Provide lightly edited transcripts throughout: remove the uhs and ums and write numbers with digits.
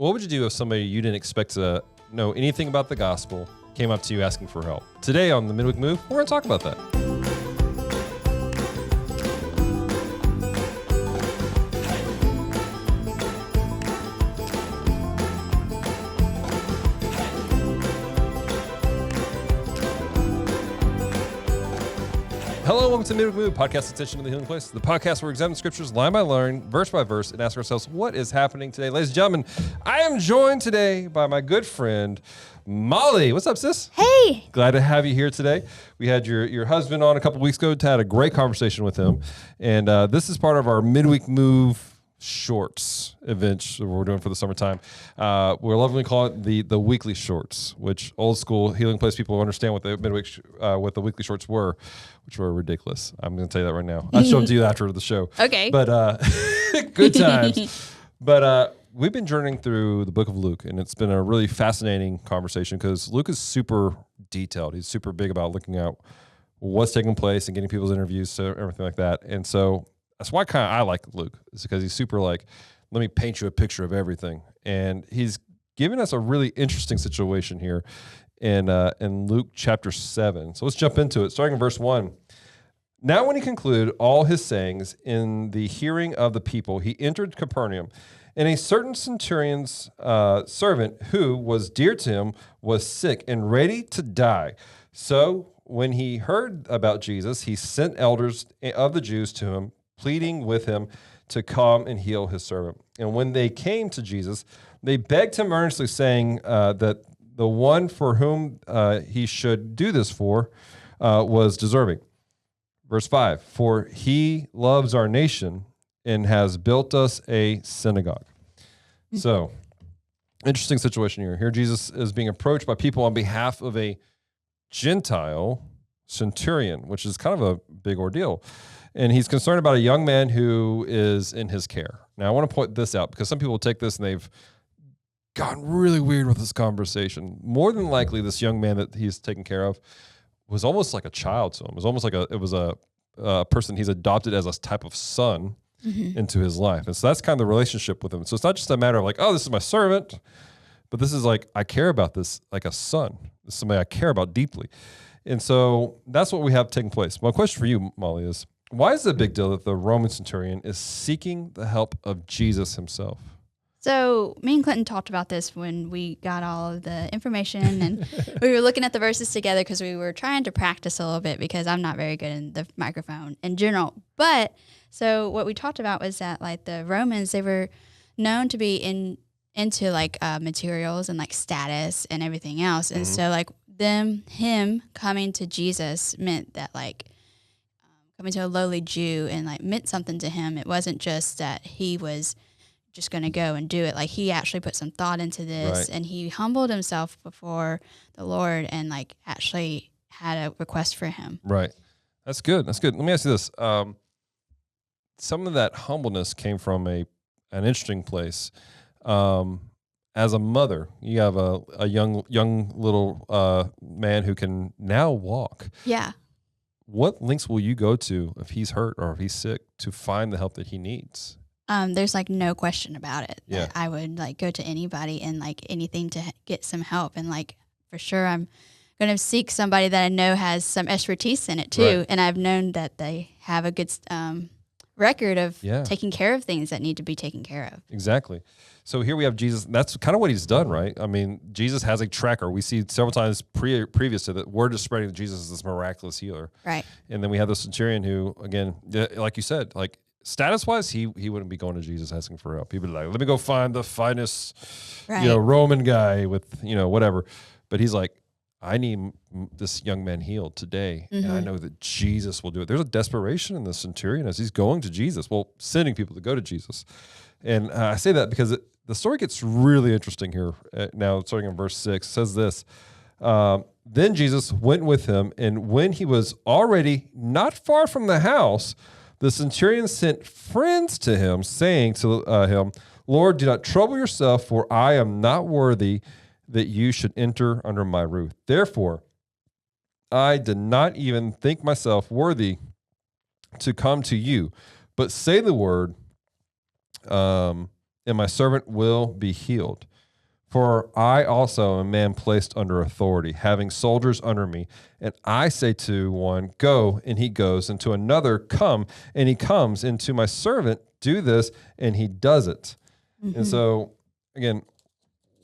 What would you do if somebody you didn't expect to know anything about the gospel came up to you asking for help? Today on the Midweek Move, we're going to talk about that. Hello, welcome to Midweek Move, podcast attention to the healing place, the podcast where we examine the scriptures line by line, verse by verse, and ask ourselves what is happening today. Ladies and gentlemen, I am joined today by my good friend, Molly. What's up, sis? Hey. Glad to have you here today. We had your husband on a couple weeks ago, had a great conversation with him, and this is part of our Midweek Move shorts event we're doing for the summertime. We're lovingly calling it the weekly shorts, which old school healing place people understand what the midweek what the weekly shorts were, which were ridiculous. I'm going to tell you that right now. I'll show them to you after the show. Okay. But good times. But we've been journeying through the book of Luke, and it's been a really fascinating conversation because Luke is super detailed. He's super big about looking at what's taking place and getting people's interviews, so everything like that. And so that's why I like Luke, is because he's super like, let me paint you a picture of everything. And he's giving us a really interesting situation here in Luke chapter 7. So let's jump into it, starting in verse 1. Now when he concluded all his sayings in the hearing of the people, he entered Capernaum. And a certain centurion's servant who was dear to him was sick and ready to die. So when he heard about Jesus, he sent elders of the Jews to him, pleading with him to come and heal his servant. And when they came to Jesus, they begged him earnestly, saying that the one for whom he should do this for was deserving. Verse 5, for he loves our nation and has built us a synagogue. So, interesting situation here. Here Jesus is being approached by people on behalf of a Gentile centurion, which is kind of a big ordeal. And he's concerned about a young man who is in his care. Now, I want to point this out because some people take this and they've gotten really weird with this conversation. More than likely, this young man that he's taking care of was almost like a child to him. It was almost like it was a person he's adopted as a type of son into his life. And so that's kind of the relationship with him. So it's not just a matter of like, oh, this is my servant, but this is like, I care about this like a son. This is somebody I care about deeply. And so that's what we have taking place. My question for you, Molly, is why is it a big deal that the Roman centurion is seeking the help of Jesus himself? So me and Clinton talked about this when we got all of the information and we were looking at the verses together because we were trying to practice a little bit because I'm not very good in the microphone in general. But so what we talked about was that like the Romans, they were known to be into like materials and like status and everything else. And so like him coming to Jesus meant that like coming to a lowly Jew and like meant something to him. It wasn't just that he was just going to go and do it. Like he actually put some thought into this and he humbled himself before the Lord and like actually had a request for him. Right. That's good. That's good. Let me ask you this. Some of that humbleness came from an interesting place. As a mother, you have a young little man who can now walk. Yeah. What lengths will you go to if he's hurt or if he's sick to find the help that he needs? There's like no question about it. Yeah. I would like go to anybody and like anything to get some help. And like, for sure, I'm going to seek somebody that I know has some expertise in it too. Right. And I've known that they have a good record of taking care of things that need to be taken care of. Exactly. So here we have Jesus. That's kind of what he's done, right? I mean, Jesus has a tracker. We see several times previous to that, word is spreading that Jesus is this miraculous healer. Right. And then we have the centurion who, again, like you said, like status-wise, he wouldn't be going to Jesus asking for help. He'd be like, let me go find the finest, Roman guy with, whatever. But he's like, I need this young man healed today, and I know that Jesus will do it. There's a desperation in the centurion as he's going to Jesus, sending people to go to Jesus. And I say that because the story gets really interesting here now, starting in verse 6. It says this, then Jesus went with him, and when he was already not far from the house, the centurion sent friends to him, saying to him, Lord, do not trouble yourself, for I am not worthy that you should enter under my roof. Therefore, I did not even think myself worthy to come to you, but say the word, and my servant will be healed. For I also am a man placed under authority, having soldiers under me. And I say to one, go, and he goes, and to another, come, and he comes, and to my servant, do this, and he does it. And so, again,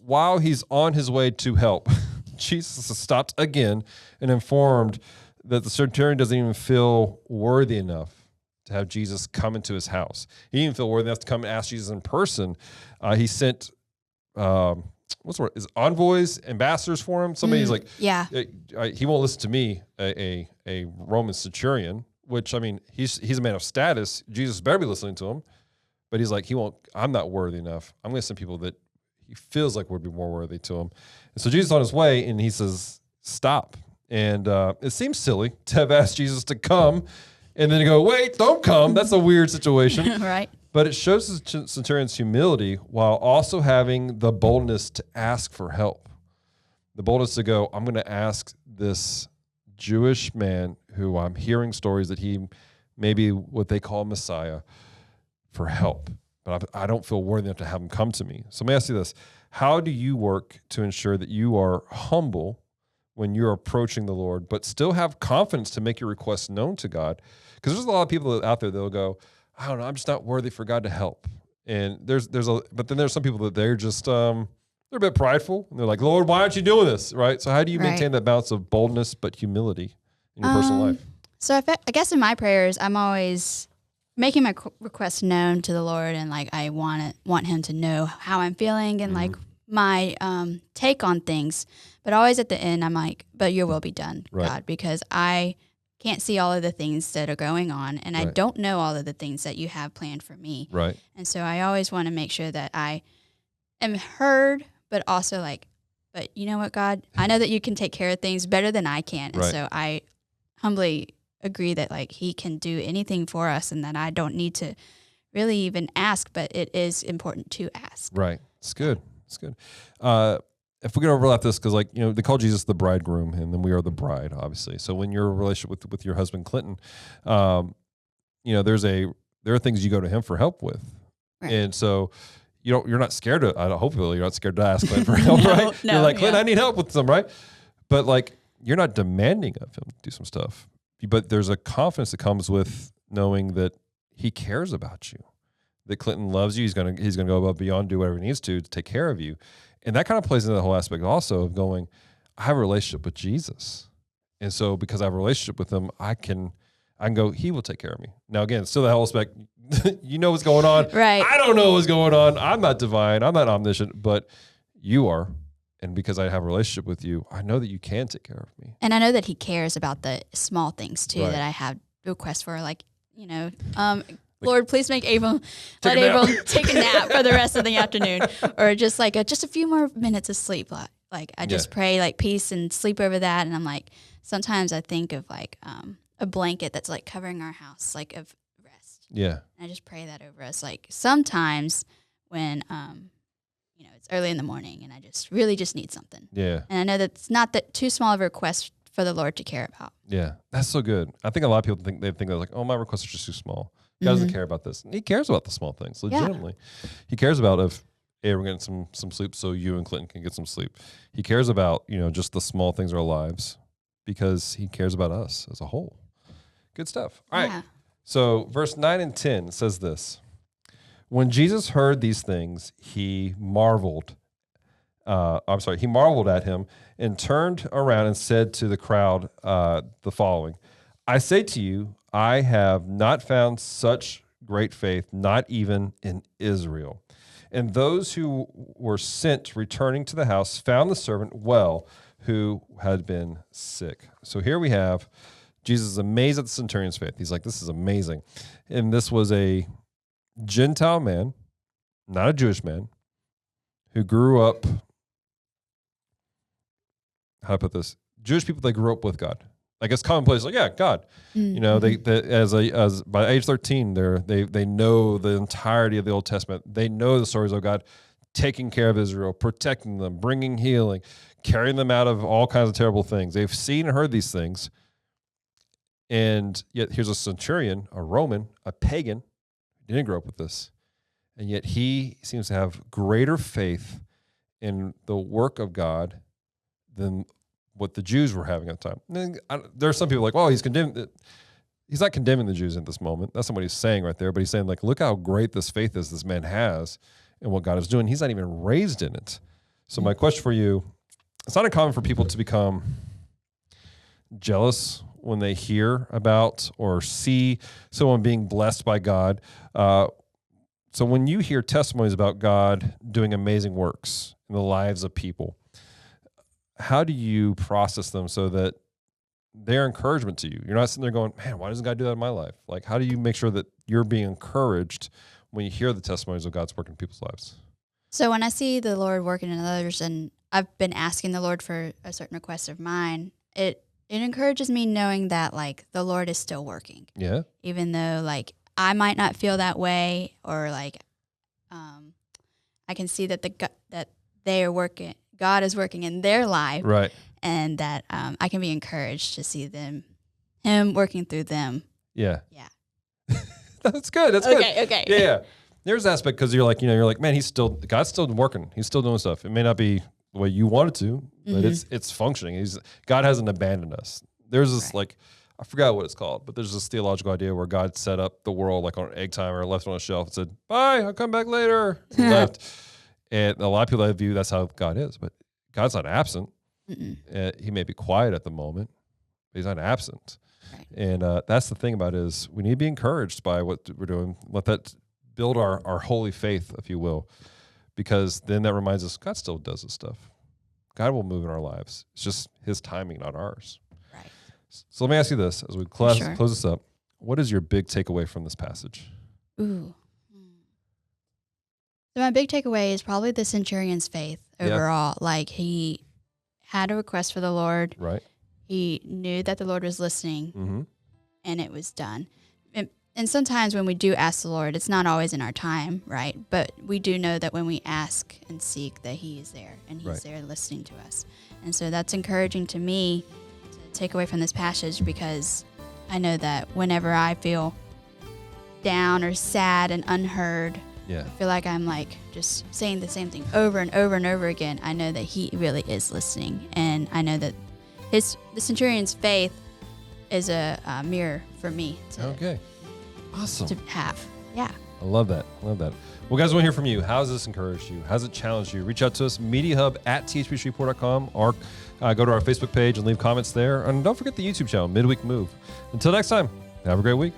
while he's on his way to help, Jesus is stopped again and informed that the centurion doesn't even feel worthy enough to have Jesus come into his house. He didn't even feel worthy enough to come and ask Jesus in person. He sent what's the word? Is envoys, ambassadors for him? Somebody's like, Yeah. He won't listen to me, a Roman centurion. Which, I mean, he's a man of status. Jesus better be listening to him. But he's like, he won't. I'm not worthy enough. I'm going to send people that he feels like would be more worthy to him. And so Jesus is on his way, and he says, stop. And it seems silly to have asked Jesus to come, and then to go, wait, don't come. That's a weird situation. Right. But it shows the centurion's humility while also having the boldness to ask for help. The boldness to go, I'm going to ask this Jewish man who I'm hearing stories that he may be what they call Messiah for help. But I don't feel worthy enough to have him come to me. So let me ask you this. How do you work to ensure that you are humble when you're approaching the Lord, but still have confidence to make your requests known to God? Because there's a lot of people out there that will go, I don't know, I'm just not worthy for God to help. And but then there's some people that they're just, they're a bit prideful. And they're like, Lord, why aren't you doing this? Right? So how do you maintain that balance of boldness but humility in your personal life? So I guess in my prayers, I'm always making my requests known to the Lord, and like I want Him to know how I'm feeling and like my take on things. But always at the end, I'm like, but your will be done, God, because I can't see all of the things that are going on, and I don't know all of the things that you have planned for me. Right. And so I always want to make sure that I am heard, but also like, but you know what, God, I know that you can take care of things better than I can. And so I humbly agree that like He can do anything for us, and that I don't need to really even ask, but it is important to ask. Right. It's good. It's good. If we can overlap this, because like, you know, they call Jesus the bridegroom, and then we are the bride, obviously. So when you're in a relationship with your husband, Clinton, you know, there are things you go to him for help with. Right. And so you're not scared to, hopefully you're not scared to ask Clinton for help, right? No, you're like, Clinton, I need help with some, right? But like, you're not demanding of him to do some stuff, but there's a confidence that comes with knowing that he cares about you, that Clinton loves you. He's gonna go above and beyond, do whatever he needs to take care of you. And that kind of plays into the whole aspect also of going, I have a relationship with Jesus. And so because I have a relationship with him, I can go, he will take care of me. Now, again, still the whole aspect, you know what's going on. Right. I don't know what's going on. I'm not divine. I'm not omniscient, but you are. And because I have a relationship with you, I know that you can take care of me. And I know that He cares about the small things too, that I have requests for, like, you know, Lord, please make Abram take a nap for the rest of the afternoon, or just like just a few more minutes of sleep. Like I just pray like peace and sleep over that. And I'm like, sometimes I think of like a blanket that's like covering our house, like of rest. Yeah. And I just pray that over us. Like sometimes when you know, it's early in the morning and I just really just need something. Yeah. And I know that's not that too small of a request for the Lord to care about. Yeah, that's so good. I think a lot of people think they're like, oh, my requests are just too small. God doesn't care about this. And He cares about the small things, legitimately. Yeah. He cares about if, hey, we're getting some sleep so you and Clinton can get some sleep. He cares about, you know, just the small things of our lives because He cares about us as a whole. Good stuff. All right. So verse 9 and 10 says this. When Jesus heard these things, he marveled. He marveled at him and turned around and said to the crowd the following. I say to you, I have not found such great faith, not even in Israel. And those who were sent returning to the house found the servant well who had been sick. So here we have Jesus is amazed at the centurion's faith. He's like, this is amazing. And this was a Gentile man, not a Jewish man, who grew up, how do I put this? Jewish people, they grew up with God. I guess commonplace, like, yeah, God. Mm-hmm. You know, they as by age 13, they know the entirety of the Old Testament. They know the stories of God taking care of Israel, protecting them, bringing healing, carrying them out of all kinds of terrible things. They've seen and heard these things. And yet here's a centurion, a Roman, a pagan, didn't grow up with this. And yet he seems to have greater faith in the work of God than what the Jews were having at the time. There are some people like, well, he's condemned. He's not condemning the Jews at this moment. That's not what he's saying right there. But he's saying, like, look how great this faith is this man has and what God is doing. He's not even raised in it. So my question for you, it's not uncommon for people to become jealous when they hear about or see someone being blessed by God. So when you hear testimonies about God doing amazing works in the lives of people, how do you process them so that they're encouragement to you? You're not sitting there going, man, why doesn't God do that in my life? Like, how do you make sure that you're being encouraged when you hear the testimonies of God's work in people's lives? So when I see the Lord working in others, and I've been asking the Lord for a certain request of mine, it encourages me knowing that, like, the Lord is still working. Yeah. Even though, like, I might not feel that way, or like, I can see that that they are working, God is working in their life, Right. and that I can be encouraged to see Him working through them. Yeah. Yeah. That's good. That's good. Okay. Yeah. There's an aspect because you're like, man, God's still working. He's still doing stuff. It may not be the way you want it to, but it's functioning. God hasn't abandoned us. There's this I forgot what it's called, but there's this theological idea where God set up the world like on an egg timer, left on a shelf and said, bye, I'll come back later. And left. And a lot of people that view that's how God is, but God's not absent. He may be quiet at the moment, but he's not absent. Right. And that's the thing about it is we need to be encouraged by what we're doing. Let that build our holy faith, if you will, because then that reminds us God still does this stuff. God will move in our lives. It's just his timing, not ours. Right. So let me ask you this as we close Sure. this up. What is your big takeaway from this passage? Ooh. So my big takeaway is probably the centurion's faith overall. Like, he had a request for the Lord. Right. He knew that the Lord was listening, Mm-hmm. and it was done. And sometimes when we do ask the Lord, it's not always in our time, right? But we do know that when we ask and seek, that he is there, and he's there listening to us. And so that's encouraging to me to take away from this passage, because I know that whenever I feel down or sad and unheard, Yeah. I feel like I'm like just saying the same thing over and over and over again, I know that he really is listening. And I know that the centurion's faith is a mirror for me to Awesome. to have. Yeah. I love that. Well, guys, I want to hear from you. How has this encouraged you? Has it challenged you? Reach out to us, mediahub@thpshreport.com, or go to our Facebook page and leave comments there. And don't forget the YouTube channel, Midweek Move. Until next time, have a great week.